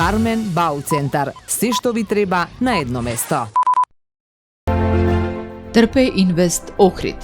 Кармен Бау центар. Се што ви треба на едно место. Трпе Инвест Охрид.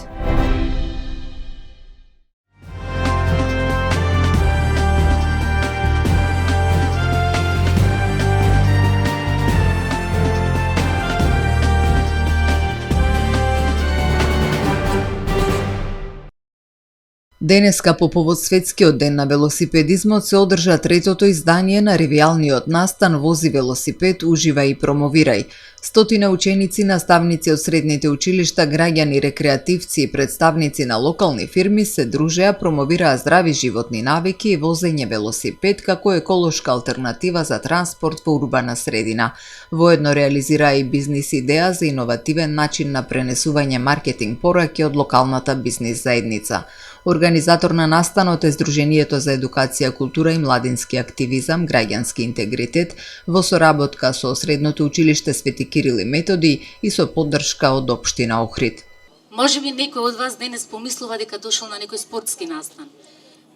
Денеска по повод Светскиот ден на велосипедизмот се одржа третото издание на ревијалниот настан Вози велосипед, уживај и промовирај. Стотина ученици, наставници од средните училишта, граѓани, рекреативци и представници на локални фирми се дружеа, промовираа здрави животни навики и возење велосипед како еколошка алтернатива за транспорт во урбана средина. Воедно реализираа и бизнис идеја за иновативен начин на пренесување маркетинг пораки од локалната бизнис заедница. Организатор на настанот е Сдруженијето за едукација, култура и младински активизам, граѓански интегритет, во соработка со Средното училиште Свети Кирил и Методи и со поддршка од општина Охрид. Можеби некој од вас денес помислува дека дошол на некој спортски настан.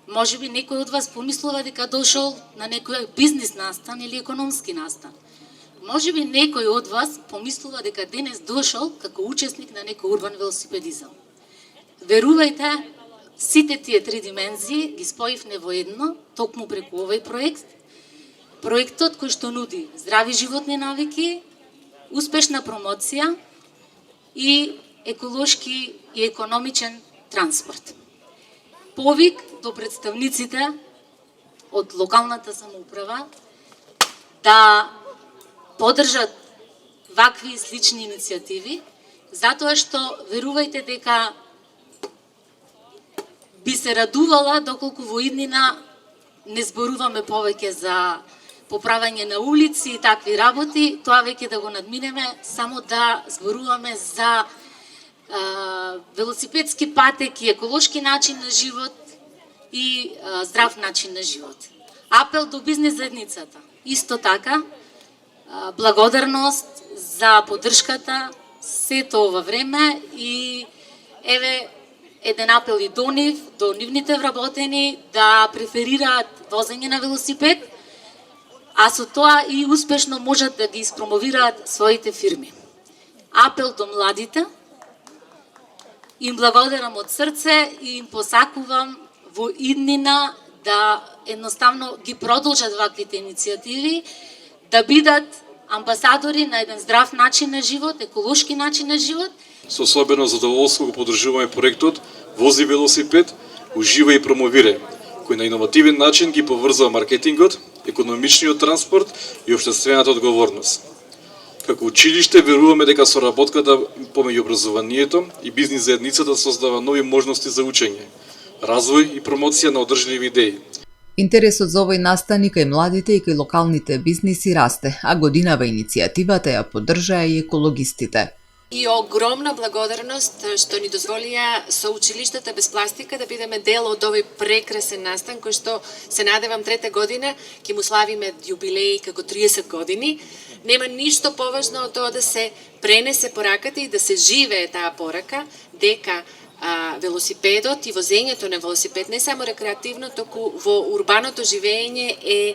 Можеби некој од вас помислува дека дошол на некој бизнис настан или економски настан. Можеби некој од вас помислува дека денес дошол како учесник на некој урбан велосипедизам. Верувајте, сите тие три димензии ги споивме во едно, токму преку овој проект. Проектот кој што нуди здрави животни навики, успешна промоција и еколошки и економичен транспорт. Повик до представниците од локалната самоуправа да поддржат вакви и слични иницијативи, затоа што верувајте дека би се радувала доколку во иднина не зборуваме повеќе за поправање на улици и такви работи, тоа веќе да го надминеме, само да зборуваме за велосипедски патеки, еколошки начин на живот и здрав начин на живот. Апел до бизнес заедницата. Исто така, благодарност за поддршката сето ова време и еве еден апел и до нив, до нивните вработени да преферираат возење на велосипед, а со тоа и успешно можат да ги испромовираат своите фирми. Апел до младите, им благодарам од срце и им посакувам во иднина да едноставно ги продолжат ваквите иницијативи, да бидат амбасадори на еден здрав начин на живот, еколошки начин на живот. Со особено задоволство го поддржуваме проектот Вози велосипед, уживај и промовирај, кој на иновативен начин ги поврзува маркетингот, економичниот транспорт и општествената одговорност. Како училиште веруваме дека соработката помеѓу образованието и бизнис заедницата создава нови можности за учење, развој и промоција на одржливи идеи. Интересот за овој настан и кај младите и кај локалните бизниси расте, а годинава иницијативата ја поддржаа и екологистите. И огромна благодарност што ни дозволија со училиштата без пластика да бидеме дел од овој прекрасен настан кој што се надевам трета година ќе му славиме јубилеј како 30 години. Нема ништо поважно од тоа да се пренесе пораката и да се живее таа порака дека велосипедот и возењето на велосипед не само рекреативно, току во урбаното живење е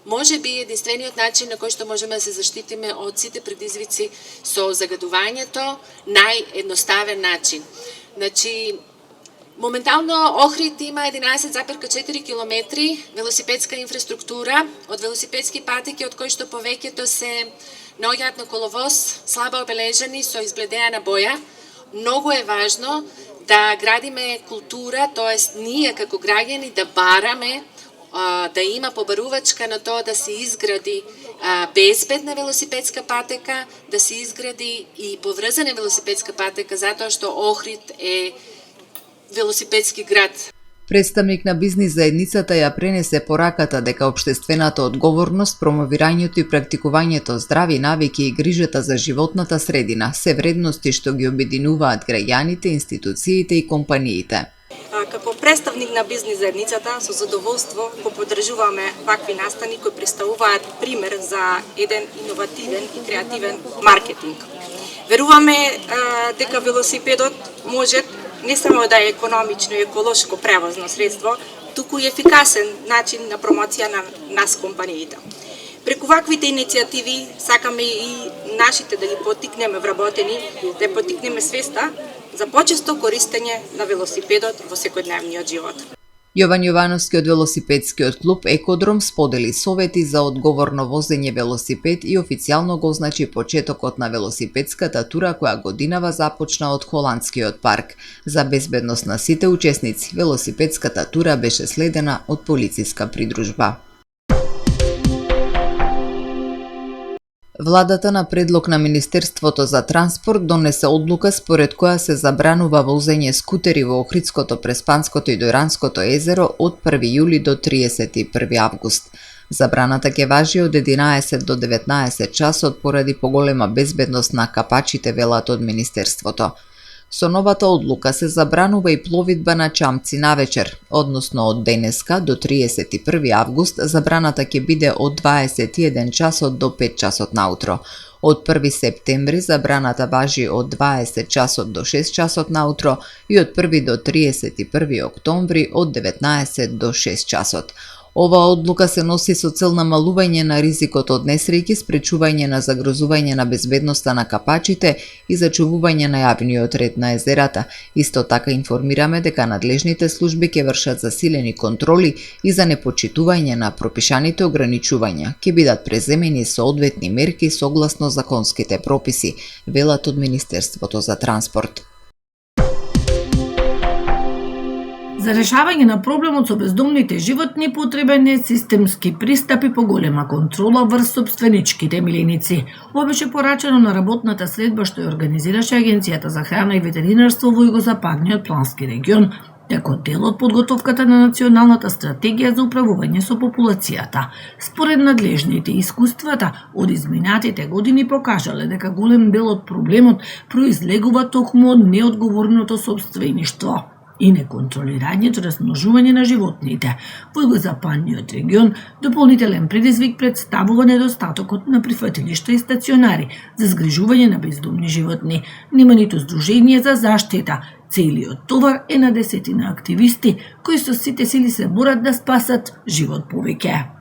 може би единствениот начин на кој што можеме да се заштитиме од сите предизвици со загадувањето, наједноставен начин. Значи, моментално Охрид има 11,4 километри велосипедска инфраструктура од велосипедски патеки од кои што повеќето се наоѓаат на коловоз, слабо обележани со избледеана боја. Многу е важно да градиме култура, тоест ние како граѓани да бараме да има побарувачка на тоа да се изгради безбедна велосипедска патека, да се изгради и поврзана велосипедска патека, затоа што Охрид е велосипедски град. Представник на бизнис заедницата ја пренесе пораката дека општествената одговорност, промовирањето и практикувањето здрави навики и грижата за животната средина се вредности што ги обединуваат граѓаните, институциите и компаниите. Како представник на бизнис заедницата, со задоволство го поддржуваме вакви настани кои представуваат пример за еден иновативен и креативен маркетинг. Веруваме дека велосипедот може не само да е економично и еколошко превозно средство, туку и ефикасен начин на промоција на нас компаниите. Преку ваквите иницијативи сакаме и нашите да ги поттикнеме вработени, да ја поттикнеме свеста за почесто користење на велосипедот во секојдневниот живот. Јован Јовановски од велосипедскиот клуб Екодром сподели совети за одговорно возење велосипед и официјално го означи почетокот на велосипедската тура која годинава започна од Холандскиот парк. За безбедност на сите учесници, велосипедската тура беше следена од полициска придружба. Владата на предлог на Министерството за транспорт донесе одлука според која се забранува возење скутери во Охридското, Преспанското и Дојранското езеро од 1 јули до 31 август. Забраната ќе важи од 11 до 19 часот поради поголема безбедност на капачите, велат од Министерството. Со новата одлука се забранува и пловидба на чамци навечер, односно од денеска до 31 август забраната ќе биде од 21 часот до 5 часот наутро. Од 1 септември забраната важи од 20 часот до 6 часот наутро и од 1 до 31 октомври од 19 до 6 часот. Оваа одлука се носи со цел намалување на ризикот од несреќи, спречување на загрозување на безбедноста на капачите и зачувување на јавниот ред на езерата. Исто така информираме дека надлежните служби ќе вршат засилени контроли и за непочитување на пропишаните ограничувања ќе бидат преземени соодветни мерки согласно законските прописи, велат од Министерството за транспорт. За решавање на проблемот со бездомните животни потребен е системски пристап и поголема контрола врз собственичките миленици. Ова беше порачено на работната следба што ја организираше Агенцијата за храна и ветеринарство во југозападниот плански регион, како дел од подготовката на Националната стратегија за управување со популацијата. Според надлежните искуствата од изминатите години покажале дека голем дел од проблемот произлегува токму од неодговорното собствеништво и неконтролирањето размножување на животните. Во југозападниот регион дополнителен предизвик представува недостатокот на прифатилишта и стационари за згрижување на бездомни животни. Нема ниту здружение за заштита. Целиот товар е на десетина активисти кои со сите сили се борат да спасат живот повеќе.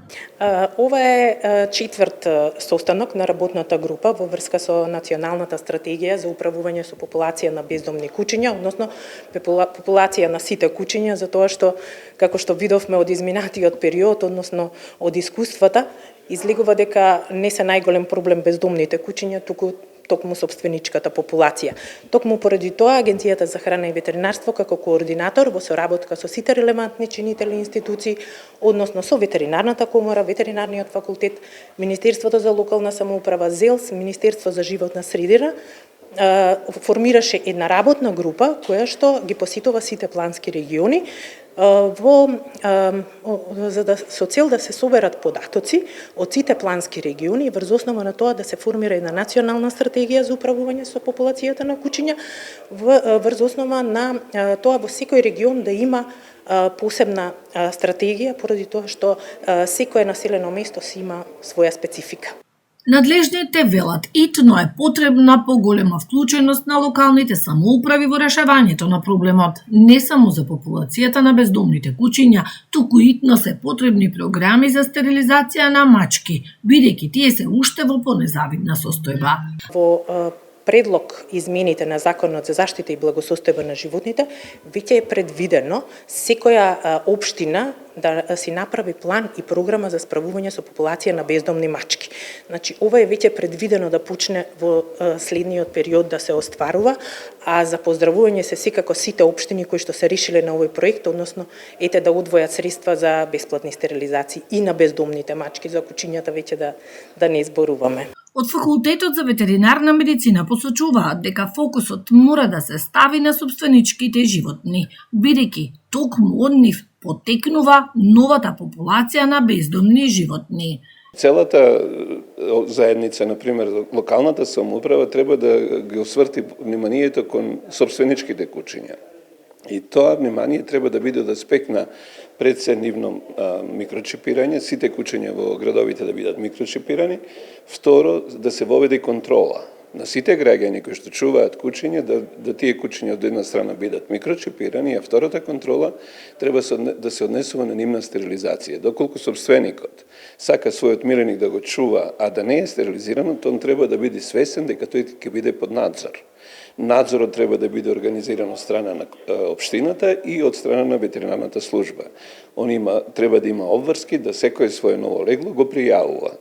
Ова е четврт состанок на работната група во врска со Националната стратегија за управување со популација на бездомни кучиња, односно популација на сите кучиња, затоа што, како што видовме од изминатиот период, односно од искуствата, излегува дека не се најголем проблем бездомните кучиња, туку токму собственичката популација. Токму поради тоа Агенцијата за храна и ветеринарство како координатор во соработка со сите релевантни чинители институции, односно со ветеринарната комора, ветеринарниот факултет, Министерството за локална самоуправа, ЗЕЛС, Министерство за животна средина, формираше една работна група која што ги посетува сите плански региони со цел да се соберат податоци од сите плански региони и врз основа на тоа да се формира една национална стратегија за управување со популацијата на кучиња, врз основа на тоа во секој регион да има посебна стратегија, поради тоа што секое населено место си има своја специфика. Надлежните велат итно е потребна поголема вклученост на локалните самоуправи во решавањето на проблемот, не само за популацијата на бездомните кучиња, туку итно се потребни програми за стерилизација на мачки, бидејќи тие се уште во понезавидна состојба. Во предлог измените на Законот за заштита и благосостојба на животните, веќе е предвидено секоја општина да си направи план и програма за справување со популација на бездомни мачки. Значи, ова е веќе предвидено да почне во следниот период да се остварува, а за поздравување се секако сите општини кои што се решиле на овој проект, односно ете да одвојат средства за бесплатни стерилизации и на бездомните мачки, за кучињата веќе да не зборуваме. Од Факултетот за ветеринарна медицина посочуваат дека фокусот мора да се стави на собственичките животни, бидејќи токму од нив потекнува новата популација на бездомни животни. Целата заедница, например, локалната самоуправа треба да ги осврти вниманието кон собственичките кучиња. И тоа внимание треба да биде од аспект на пред се нивно микрочипирање, сите кучиња во градовите да бидат микрочипирани. Второ, да се воведе контрола. на сите граѓани кои што чуваат кучиња, да тие кучиња од една страна бидат микрочипирани, а втората контрола треба да се однесува на нивна стерилизација. Доколку собственикот сака својот миленик да го чува, а да не е стерилизирано, то он треба да биде свесен дека тој ќе биде под надзор. Надзорот треба да биде организиран од страна на општината и од страна на ветеринарната служба. Треба да има обврски да секој свое ново легло го пријавува.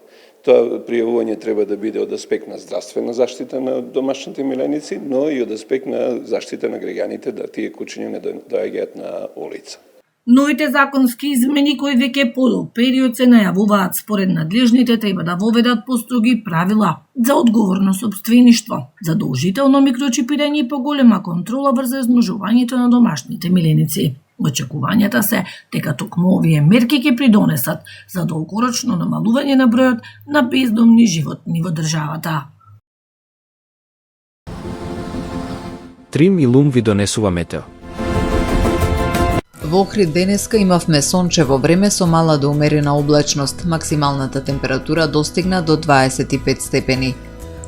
Тоа пријавување треба да биде од аспект на здравствена заштита на домашните миленици, но и од аспект на заштита на граѓаните да тие кучиња не доаѓаат на улица. Новите законски измени кои веќе подолг период се најавуваат според надлежните треба да воведат построги правила за одговорно сопствеништво, задолжително микрочипирање и поголема контрола врз размножувањето на домашните миленици. Очекувањата се дека токму овие мерки ќе придонесат за долгорочно намалување на бројот на бездомни животни во државата. Трим и Лум ви донесува метео. Во Охрид денеска имавме сончево време со мала до умерена облачност. Максималната температура достигна до 25 степени.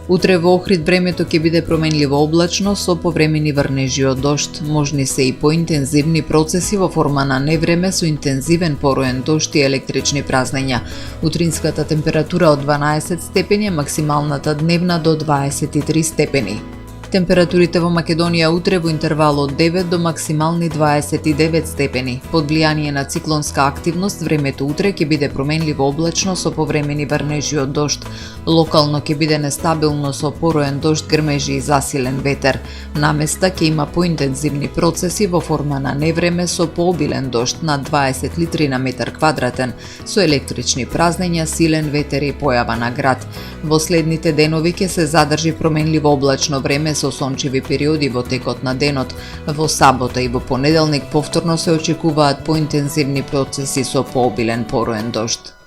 Утре во Охрид времето ќе биде променливо облачно со повремени врнежи од дожд. Можни се и поинтензивни процеси во форма на невреме со интензивен пороен дожд и електрични празнења. Утринската температура од 12 степени, максималната дневна до 23 степени. Температурите во Македонија утре во интервал од 9 до максимални 29 степени. Под влијание на циклонска активност, времето утре ќе биде променливо облачно со повремени врнежи од дожд. Локално ќе биде нестабилно со пороен дожд, грмежи и засилен ветер. Наместа ќе има поинтензивни процеси во форма на невреме со пообилен дожд над 20 литри на метар квадратен, со електрични празнења, силен ветер и појава на град. Во следните денови ќе се задржи променливо облачно време со сончеви периоди во текот на денот. Во сабота и во понеделник повторно се очекуваат поинтензивни процеси со пообилен пороен дожд.